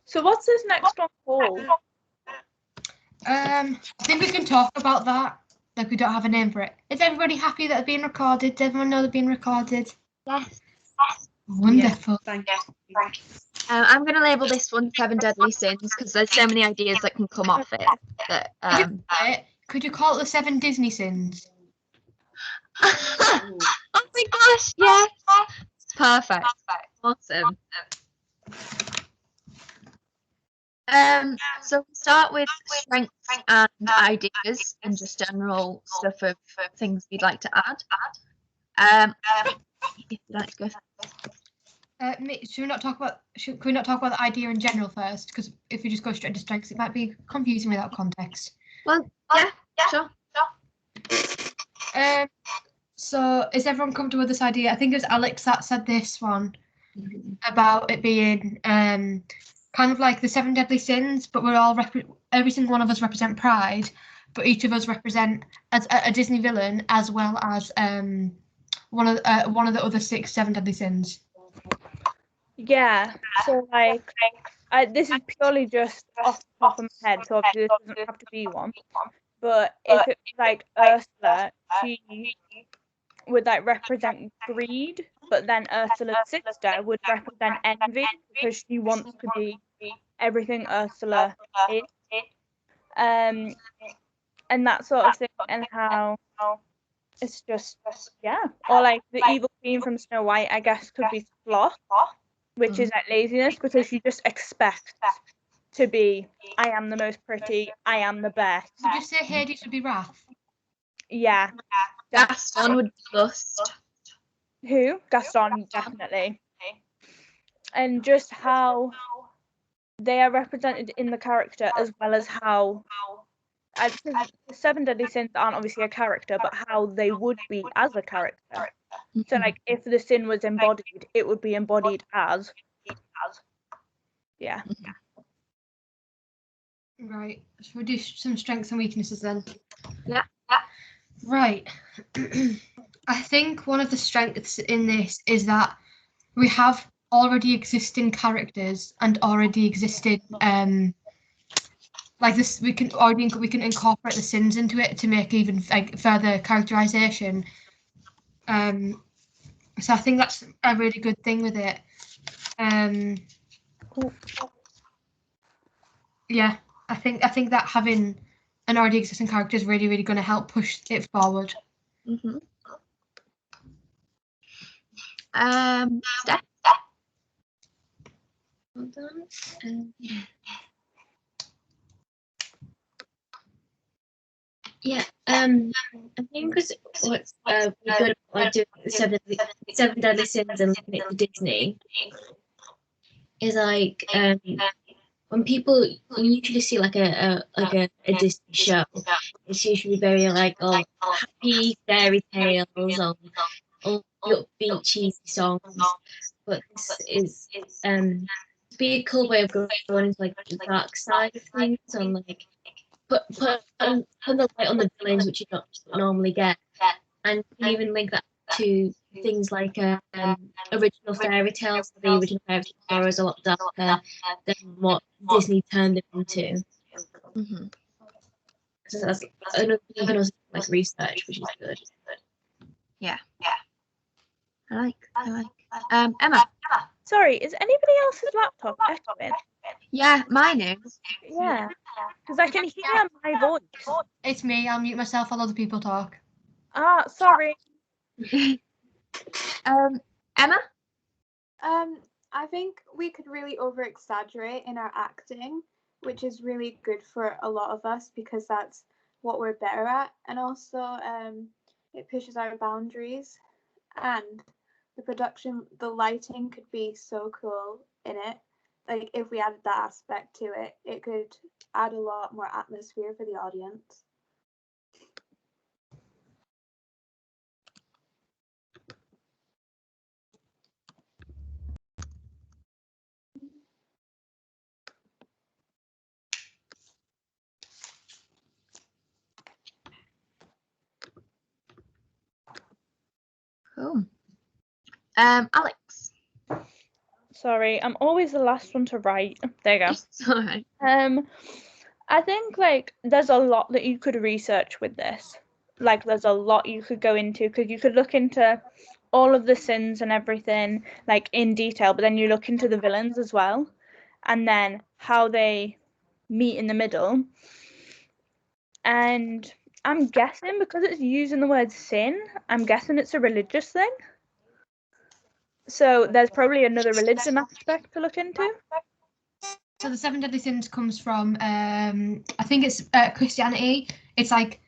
So what's this next one called? I think we can talk about that. Like, we don't have a name for it. Is everybody happy that they're being recorded? Does everyone know they're being recorded? Yes. Wonderful. Thank you. I'm going to label this one 7 Deadly Sins because there's so many ideas that can come off it. That, Could you call it the 7 Disney Sins? oh my gosh, yes. Perfect. Awesome. So we'll start with strengths and ideas and just general stuff of things you'd like to add. If you'd like to go first. Should we not talk about the idea in general first? Because if we just go straight to strengths, it might be confusing without context. Well, yeah, sure. So is everyone comfortable with this idea? I think it was Alex that said this one about it being kind of like the 7 Deadly Sins, but we're all every single one of us represent pride, but each of us represent as a Disney villain as well as one of the other 6 7 Deadly Sins. Yeah. So like, this is purely just off the top of my head, so obviously this doesn't have to be one. But if it was like Ursula, she would like represent greed, but then Ursula's sister would represent envy because she wants to be everything Ursula is. And that sort of thing, and how it's just, yeah. Or like the evil queen from Snow White, I guess, could be sloth, which is like laziness, because you just expect to be, I am the most pretty, I am the best. Would you say Hades would be wrath? Yeah. Gaston would be lust. Who? Gaston, definitely. And just how they are represented in the character, as well as how the 7 Deadly Sins aren't obviously a character, but how they would be as a character. So like, if the sin was embodied, it would be embodied as. Yeah. Right. So we'll do some strengths and weaknesses then. Yeah. Right. I think one of the strengths in this is that we have already existing characters and already existed like this. We can incorporate the sins into it to make even like further characterization. So I think that's a really good thing with it. Yeah, I think that having an already existing character is really, really going to help push it forward. Steph? Hold on. Yeah, I think what's really good about like doing the seven Deadly Sins and looking at the Disney is like when people usually see like a Disney show, it's usually very like happy fairy tales or upbeat cheesy songs, but this is be a cool way of going into like the dark side of things and like put the light on the villains, which you don't normally get, and you can even link that to things like original fairy tales. The original fairy tale story is a lot darker than what Disney turned them into. So that's another thing you can also like research, which is good. Yeah. I like. Emma. Sorry, is anybody else's laptop echoing? Yeah, mine is. Yeah, because I can hear my voice. It's me. I'll mute myself while other people talk. Ah, sorry. Emma? I think we could really over-exaggerate in our acting, which is really good for a lot of us because that's what we're better at, and also it pushes our boundaries, and the lighting could be so cool in it. Like, if we added that aspect to it, it could add a lot more atmosphere for the audience. Cool. Alex? Sorry, I'm always the last one to write. There you go. It's all right. I think like there's a lot that you could research with this. Like there's a lot you could go into because you could look into all of the sins and everything like in detail, but then you look into the villains as well, and then how they meet in the middle. And I'm guessing because it's using the word sin, I'm guessing it's a religious thing. So there's probably another religion aspect to look into. So the 7 deadly sins comes from I think it's Christianity. It's like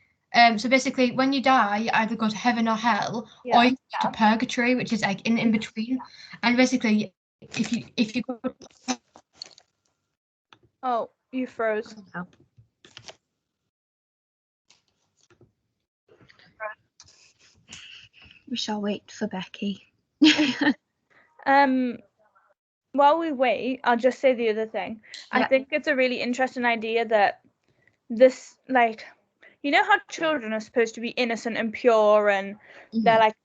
so basically when you die you either go to heaven or hell, or you go to purgatory, which is like in between. And basically if you go, Oh, you froze. Oh. We shall wait for Becky. While we wait, I'll just say the other thing. I Yeah. think it's a really interesting idea that this, like, you know how children are supposed to be innocent and pure and they're like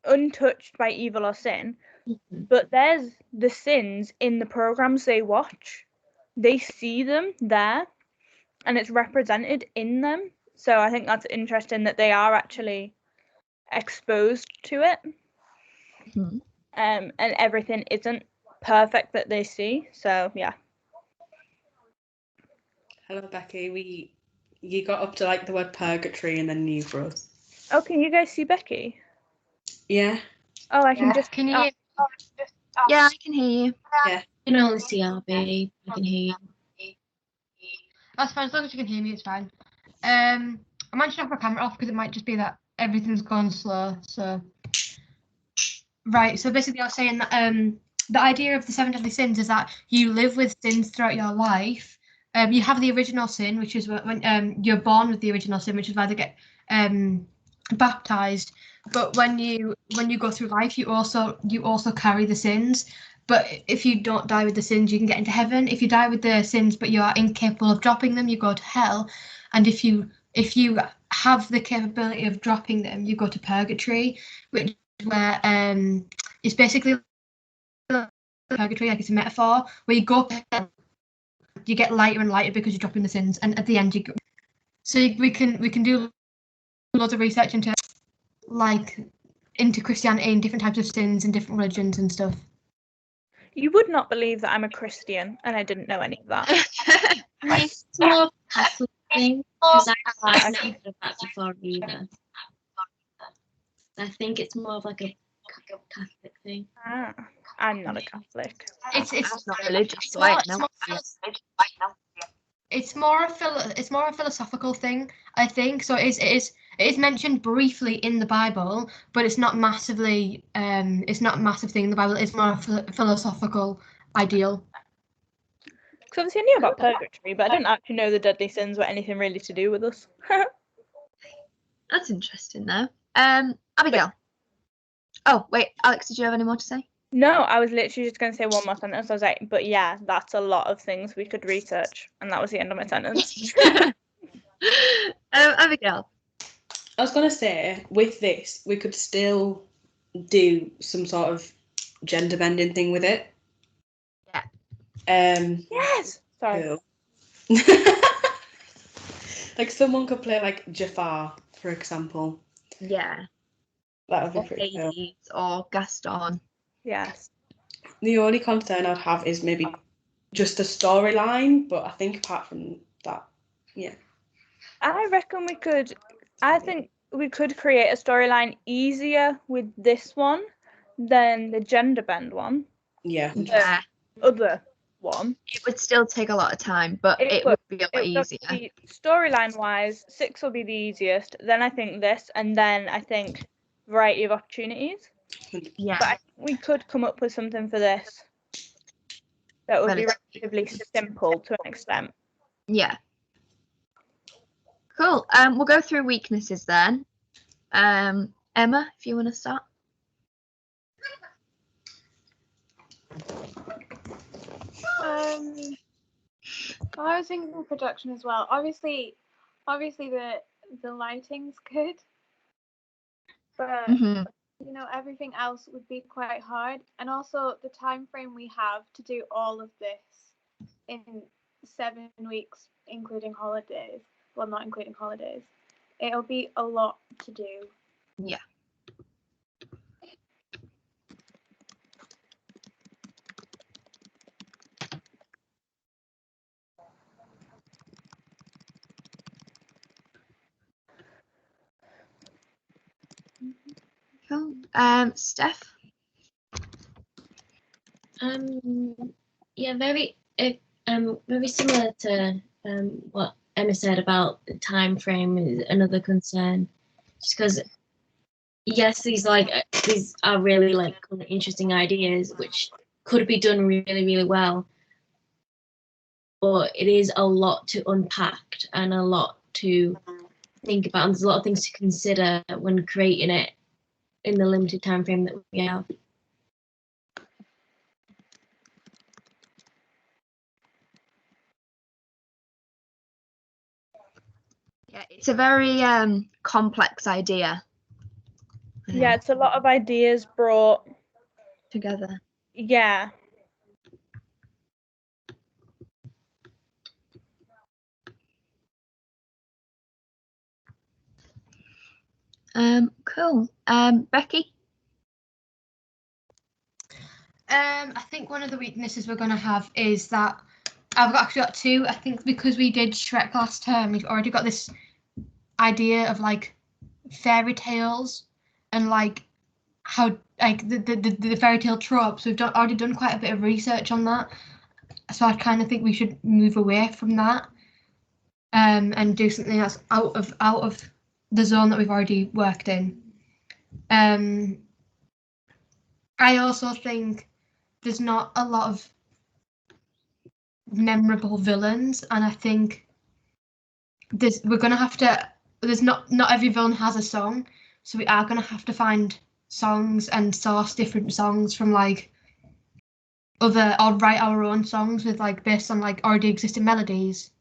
untouched by evil or sin, but there's the sins in the programs they watch. They see them there and it's represented in them. So I think that's interesting that they are actually exposed to it. Mhm. And everything isn't perfect that they see. So yeah. Hello, Becky. You got up to like the word purgatory and then you froze. Oh, can you guys see Becky? Yeah. Oh, I can just. can you hear? Yeah, I can hear you. I can only see RB. I can hear you. That's fine, as long as you can hear me, it's fine. I might turn off my camera off because it might just be that everything's gone slow. So right, so basically I was saying that the idea of the 7 deadly sins is that you live with sins throughout your life. You have the original sin, which is when you're born with the original sin, which is why they get baptized. But when you go through life, you also carry the sins. But if you don't die with the sins, you can get into heaven. If you die with the sins, but you are incapable of dropping them, you go to hell. And if you have the capability of dropping them, you go to purgatory, which is where it's basically purgatory, like it's a metaphor, where you go, you get lighter and lighter because you're dropping the sins, and at the end you go. So we can do loads of research into Christianity and different types of sins and different religions and stuff. You would not believe that I'm a Christian and I didn't know any of that. It's more of a Catholic thing, because I've never heard of that before either. I think it's more of like a Catholic thing. Ah, I'm not a Catholic. It's not religious, so I know. It's more a philosophical thing, I think. So it is mentioned briefly in the Bible, but it's not massively it's not a massive thing in the Bible. It's more a philosophical ideal. Because obviously I knew about purgatory, but I didn't actually know the deadly sins were anything really to do with us. That's interesting though. Abigail. Oh wait, Alex, did you have any more to say? No, I was literally just going to say one more sentence. I was like, but yeah, that's a lot of things we could research. And that was the end of my sentence. Abigail. I was gonna say with this we could still do some sort of gender bending thing with it. Yeah. Yes. Sorry. Cool. Like someone could play like Jafar, for example. Yeah. That would be Or pretty cool. Hades or Gaston. Yes. The only concern I'd have is maybe just a storyline, but I think apart from that, yeah. I reckon I think we could create a storyline easier with this one than the gender bend one. Yeah. Yeah. Other one. It would still take a lot of time, but it would be a lot easier. Storyline wise, 6 will be the easiest. Then I think this, and then I think variety of opportunities. Yeah. But I think we could come up with something for this that would be Relatively. relatively simple to an extent. Yeah. Cool. We'll go through weaknesses then. Emma, if you want to start. I was thinking production as well. Obviously the lighting's good, but you know, everything else would be quite hard. And also the time frame we have to do all of this in 7 weeks, including holidays. Well, not including holidays. It'll be a lot to do. Yeah. Cool. Steph? Yeah, very similar to what Emma said about the time frame is another concern. Just because, yes, these are really like interesting ideas which could be done really, really well, but it is a lot to unpack and a lot to think about, and there's a lot of things to consider when creating it in the limited time frame that we have. Yeah, it's a very complex idea. Yeah, it's a lot of ideas brought Together. Yeah. Cool. Becky? I think one of the weaknesses we're going to have is that actually got two. I think because we did Shrek last term, we've already got this idea of like fairy tales and like how like the fairy tale tropes. We've already done quite a bit of research on that, so I kind of think we should move away from that, and do something that's out of the zone that we've already worked in. I also think there's not a lot of memorable villains, and I think we're gonna have to. There's not every villain has a song, so we are gonna have to find songs and source different songs from like other, or write our own songs with like based on like already existing melodies.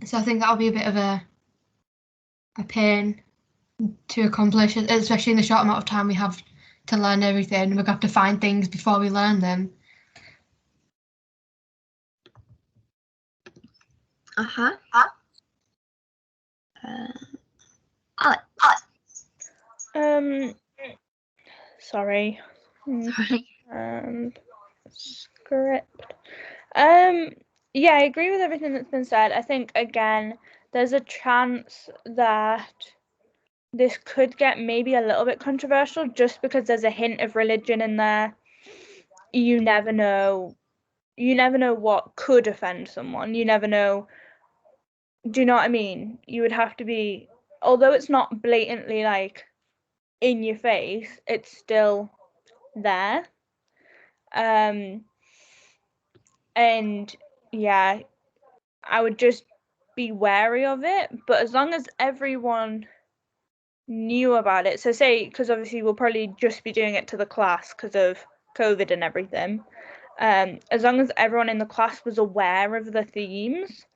So I think that'll be a bit of a pain to accomplish, especially in the short amount of time we have to learn everything. We're gonna have to find things before we learn them. Alex. Sorry. Sorry. Script. Yeah, I agree with everything that's been said. I think again, there's a chance that this could get maybe a little bit controversial just because there's a hint of religion in there. You never know. You never know what could offend someone. You never know. Do you know what I mean? You would have to be, although it's not blatantly like in your face, it's still there. And yeah, I would just be wary of it. But as long as everyone knew about it, so say, because obviously we'll probably just be doing it to the class because of COVID and everything. As long as everyone in the class was aware of the themes,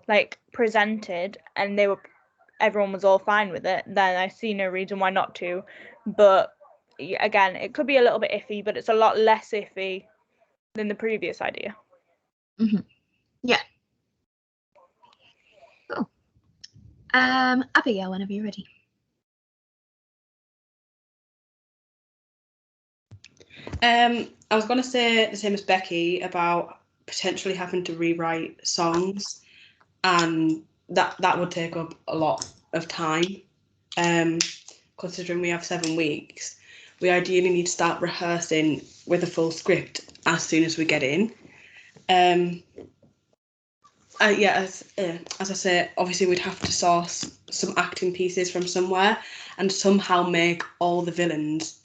like presented, and everyone was all fine with it, then I see no reason why not to. But again, it could be a little bit iffy, but it's a lot less iffy than the previous idea. Mm-hmm. Yeah. Cool. Abigail, whenever you're ready. I was going to say the same as Becky about potentially having to rewrite songs, and that would take up a lot of time. Considering we have 7 weeks, we ideally need to start rehearsing with a full script as soon as we get in. As I say, obviously we'd have to source some acting pieces from somewhere and somehow make all the villains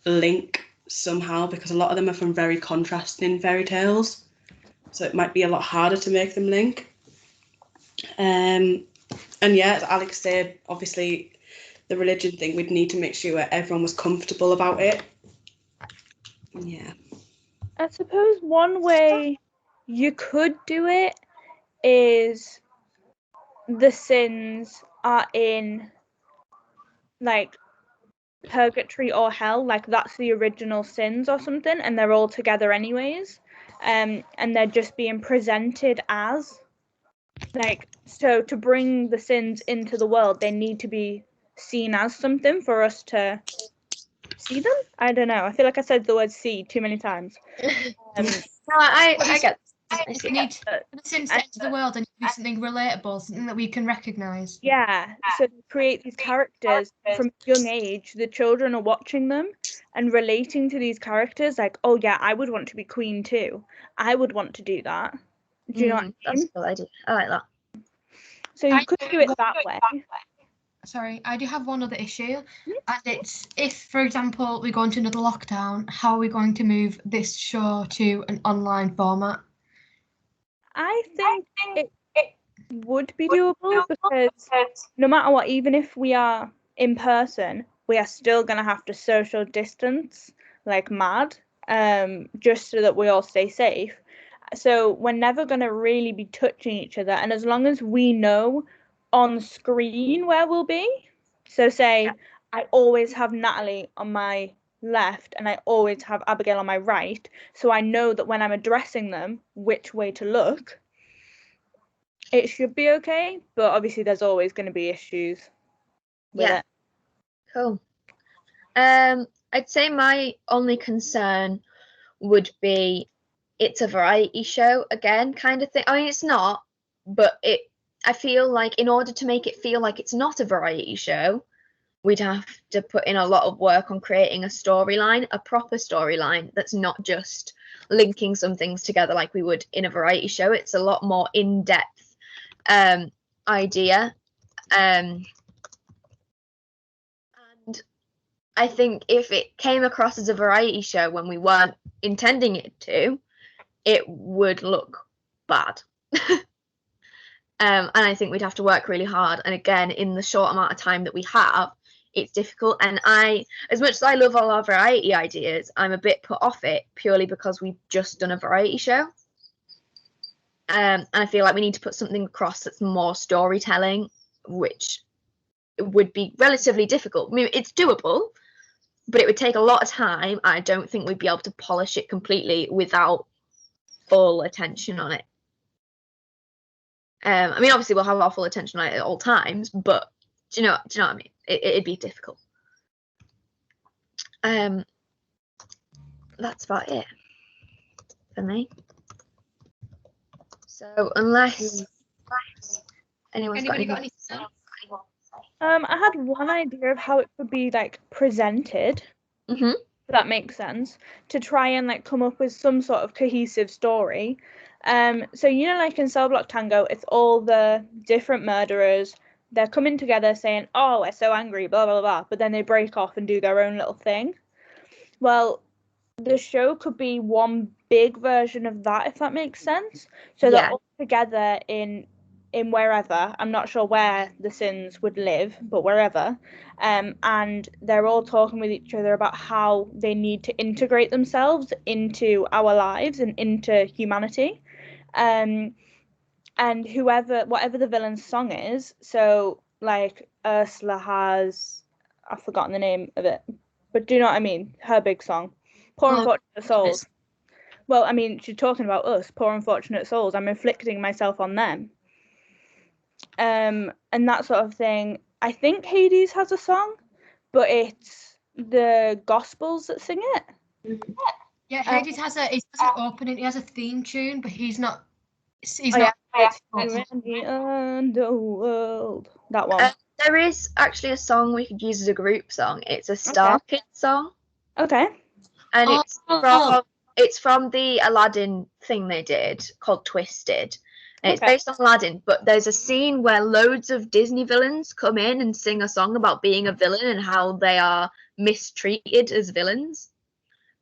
link somehow, because a lot of them are from very contrasting fairy tales, so it might be a lot harder to make them link. And yeah, as Alex said, obviously the religion thing, we'd need to make sure everyone was comfortable about it. Yeah. I suppose one way you could do it is the sins are in like purgatory or hell, like that's the original sins or something, and they're all together anyways, and they're just being presented as, like, so to bring the sins into the world, they need to be seen as something for us to see them. I don't know. I feel like I said the word see too many times. No, I get. It needs for the sins to enter the world and be something relatable, something that we can recognise. Yeah, so they create these characters from a young age. The children are watching them and relating to these characters, like, oh yeah, I would want to be queen too. I would want to do that. Do you know what I mean? That's a good idea. I like that. So you could do it that way. Sorry, I do have one other issue, and it's if, for example, we go into another lockdown, how are we going to move this show to an online format? I think it would be doable because no matter what, even if we are in person, we are still going to have to social distance like mad, just so that we all stay safe. So we're never going to really be touching each other. And as long as we know on screen where we'll be, so say I always have Natalie on my left and I always have Abigail on my right, so I know that when I'm addressing them which way to look, it should be okay. But obviously there's always going to be issues with it. Cool. I'd say my only concern would be it's a variety show again, kind of thing. I mean, it's not, but I feel like in order to make it feel like it's not a variety show, we'd have to put in a lot of work on creating a storyline, a proper storyline that's not just linking some things together like we would in a variety show. It's a lot more in-depth idea. And I think if it came across as a variety show when we weren't intending it to, it would look bad. And I think we'd have to work really hard. And again, in the short amount of time that we have, it's difficult. And as much as I love all our variety ideas, I'm a bit put off it purely because we've just done a variety show. And I feel like we need to put something across that's more storytelling, which would be relatively difficult. I mean, it's doable, but it would take a lot of time. I don't think we'd be able to polish it completely without full attention on it. I mean, obviously we'll have our full attention on it at all times, but do you know what I mean? It'd be difficult. That's about it for me. So unless anyone's got anything to say. I had one idea of how it could be like presented. Mm-hmm. If that makes sense, to try and like come up with some sort of cohesive story. So you know, like in Cell Block Tango, it's all the different murderers. They're coming together saying, "Oh, we're so angry," blah blah blah. But then they break off and do their own little thing. Well, the show could be one big version of that, if that makes sense. So they're all together in wherever. I'm not sure where the sins would live, but wherever. And they're all talking with each other about how they need to integrate themselves into our lives and into humanity. And whatever the villain's song is, so like Ursula has, I've forgotten the name of it, but do you know what I mean? Her big song, Poor Unfortunate Souls. Well, I mean, she's talking about us, poor unfortunate souls. I'm inflicting myself on them. And that sort of thing. I think Hades has a song, but it's the Gospels that sing it. Yeah, Hades has an opening. He has a theme tune, but he's not. He's not. Around the underworld. That one. There is actually a song we could use as a group song. It's a Star Kid song. Okay. And it's from the Aladdin thing they did called Twisted. And it's based on Aladdin, but there's a scene where loads of Disney villains come in and sing a song about being a villain and how they are mistreated as villains.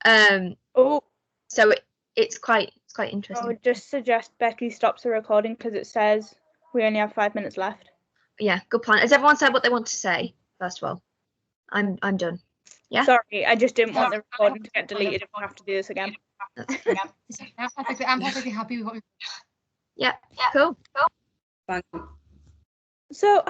So it's quite interesting. I would just suggest Becky stops the recording because it says we only have 5 minutes left. Yeah, good plan. Has everyone said what they want to say? First of all, I'm done. Yeah. Sorry, I just didn't want the recording to get deleted if we have to do this again. I'm perfectly happy with what we've. Yeah. Cool. Bang. So